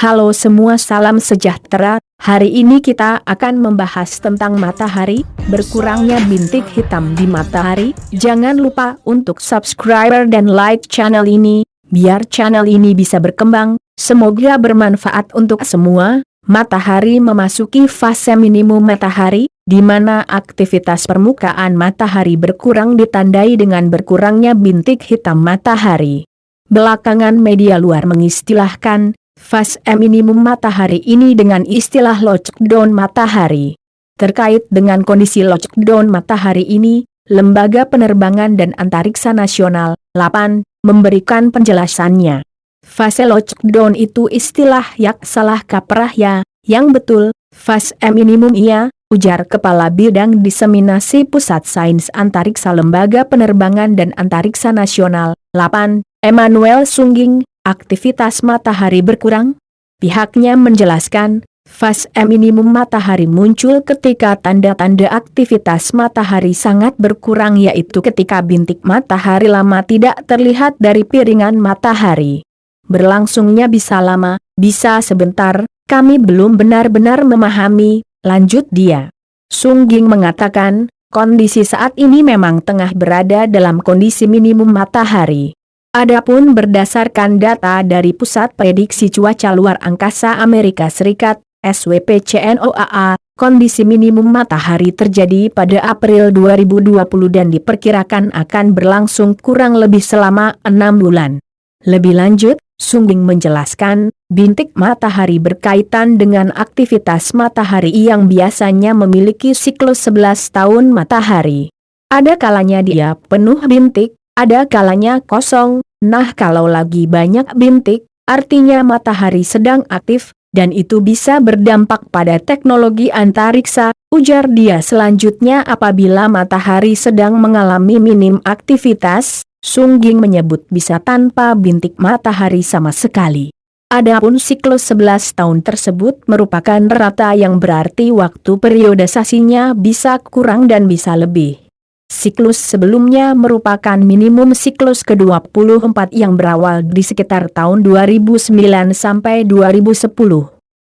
Halo semua, salam sejahtera. Hari ini kita akan membahas tentang matahari, berkurangnya bintik hitam di matahari. Jangan lupa untuk subscribe dan like channel ini, biar channel ini bisa berkembang. Semoga bermanfaat untuk semua. Matahari memasuki fase minimum matahari, di mana aktivitas permukaan matahari berkurang ditandai dengan berkurangnya bintik hitam matahari. Belakangan media luar mengistilahkan fase minimum matahari ini dengan istilah lockdown matahari. Terkait dengan kondisi lockdown matahari ini, Lembaga Penerbangan dan Antariksa Nasional, LAPAN, memberikan penjelasannya. Fase lockdown itu istilah yak salah kaprah ya, yang betul, fase minimum iya, ujar Kepala Bidang Diseminasi Pusat Sains Antariksa Lembaga Penerbangan dan Antariksa Nasional, LAPAN, Emmanuel Sungging. Aktivitas matahari berkurang? Pihaknya menjelaskan, fase minimum matahari muncul ketika tanda-tanda aktivitas matahari sangat berkurang, yaitu ketika bintik matahari lama tidak terlihat dari piringan matahari. Berlangsungnya bisa lama, bisa sebentar, kami belum benar-benar memahami, lanjut dia. Sungging mengatakan, kondisi saat ini memang tengah berada dalam kondisi minimum matahari. Adapun berdasarkan data dari Pusat Prediksi Cuaca Luar Angkasa Amerika Serikat, SWPCNOAA, kondisi minimum matahari terjadi pada April 2020 dan diperkirakan akan berlangsung kurang lebih selama 6 bulan. Lebih lanjut, Sungging menjelaskan, bintik matahari berkaitan dengan aktivitas matahari yang biasanya memiliki siklus 11 tahun matahari. Ada kalanya dia penuh bintik, ada kalanya kosong. Nah, kalau lagi banyak bintik, artinya matahari sedang aktif, dan itu bisa berdampak pada teknologi antariksa, ujar dia. Selanjutnya, apabila matahari sedang mengalami minim aktivitas, Sungging menyebut bisa tanpa bintik matahari sama sekali. Adapun siklus 11 tahun tersebut merupakan rata yang berarti waktu periodisasinya bisa kurang dan bisa lebih. Siklus sebelumnya merupakan minimum siklus ke-24 yang berawal di sekitar tahun 2009 sampai 2010.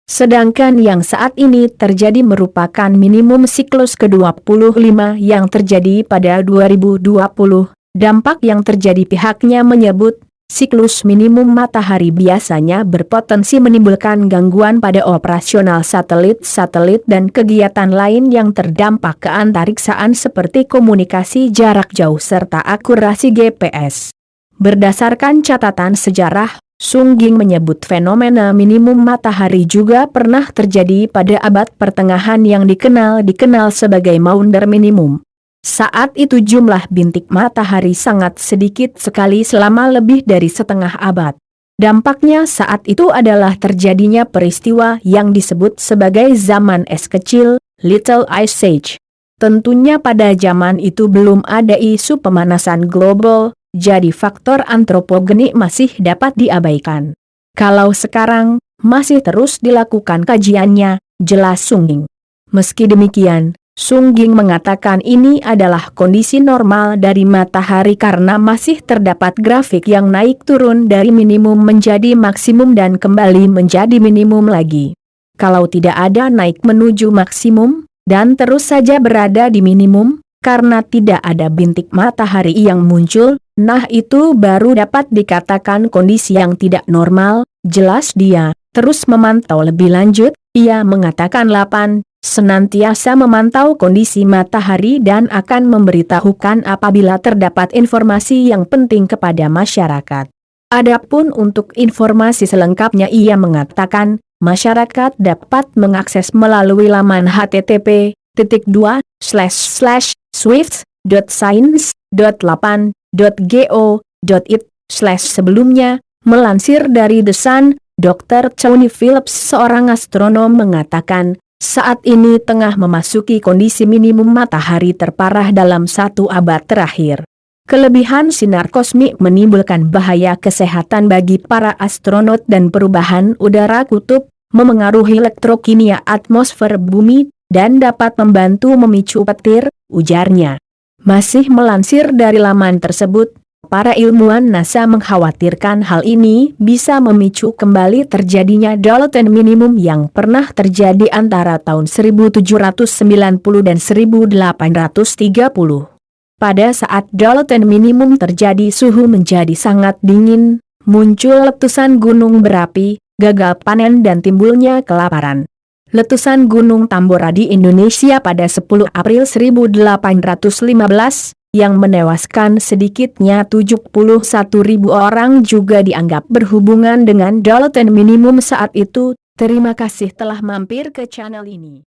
Sedangkan yang saat ini terjadi merupakan minimum siklus ke-25 yang terjadi pada 2020. Dampak yang terjadi, pihaknya menyebut, siklus minimum matahari biasanya berpotensi menimbulkan gangguan pada operasional satelit dan kegiatan lain yang terdampak keantariksaan seperti komunikasi jarak jauh serta akurasi GPS. Berdasarkan catatan sejarah, Sungging menyebut fenomena minimum matahari juga pernah terjadi pada abad pertengahan yang dikenal sebagai Maunder minimum. Saat itu jumlah bintik matahari sangat sedikit sekali selama lebih dari setengah abad. Dampaknya saat itu adalah terjadinya peristiwa yang disebut sebagai zaman es kecil, Little Ice Age. Tentunya pada zaman itu belum ada isu pemanasan global, jadi faktor antropogenik masih dapat diabaikan. Kalau sekarang, masih terus dilakukan kajiannya, jelas Sungging. Meski demikian, Sungging mengatakan ini adalah kondisi normal dari matahari karena masih terdapat grafik yang naik turun dari minimum menjadi maksimum dan kembali menjadi minimum lagi. Kalau tidak ada naik menuju maksimum, dan terus saja berada di minimum, karena tidak ada bintik matahari yang muncul, nah itu baru dapat dikatakan kondisi yang tidak normal, jelas dia. Terus memantau lebih lanjut, ia mengatakan LAPAN senantiasa memantau kondisi matahari dan akan memberitahukan apabila terdapat informasi yang penting kepada masyarakat. Adapun untuk informasi selengkapnya ia mengatakan, masyarakat dapat mengakses melalui laman http://swift.science.lapan.go.id. Sebelumnya, melansir dari The Sun, Dr. Tony Phillips, seorang astronom, mengatakan, saat ini tengah memasuki kondisi minimum matahari terparah dalam 1 abad terakhir. Kelebihan sinar kosmik menimbulkan bahaya kesehatan bagi para astronot dan perubahan udara kutub, memengaruhi elektrokimia atmosfer bumi, dan dapat membantu memicu petir, ujarnya. Masih melansir dari laman tersebut, para ilmuwan NASA mengkhawatirkan hal ini bisa memicu kembali terjadinya Dalton minimum yang pernah terjadi antara tahun 1790 dan 1830. Pada saat Dalton minimum terjadi, suhu menjadi sangat dingin, muncul letusan gunung berapi, gagal panen dan timbulnya kelaparan. Letusan Gunung Tambora di Indonesia pada 10 April 1815, yang menewaskan sedikitnya 71.000 orang juga dianggap berhubungan dengan Dalton minimum saat itu. Terima kasih telah mampir ke channel ini.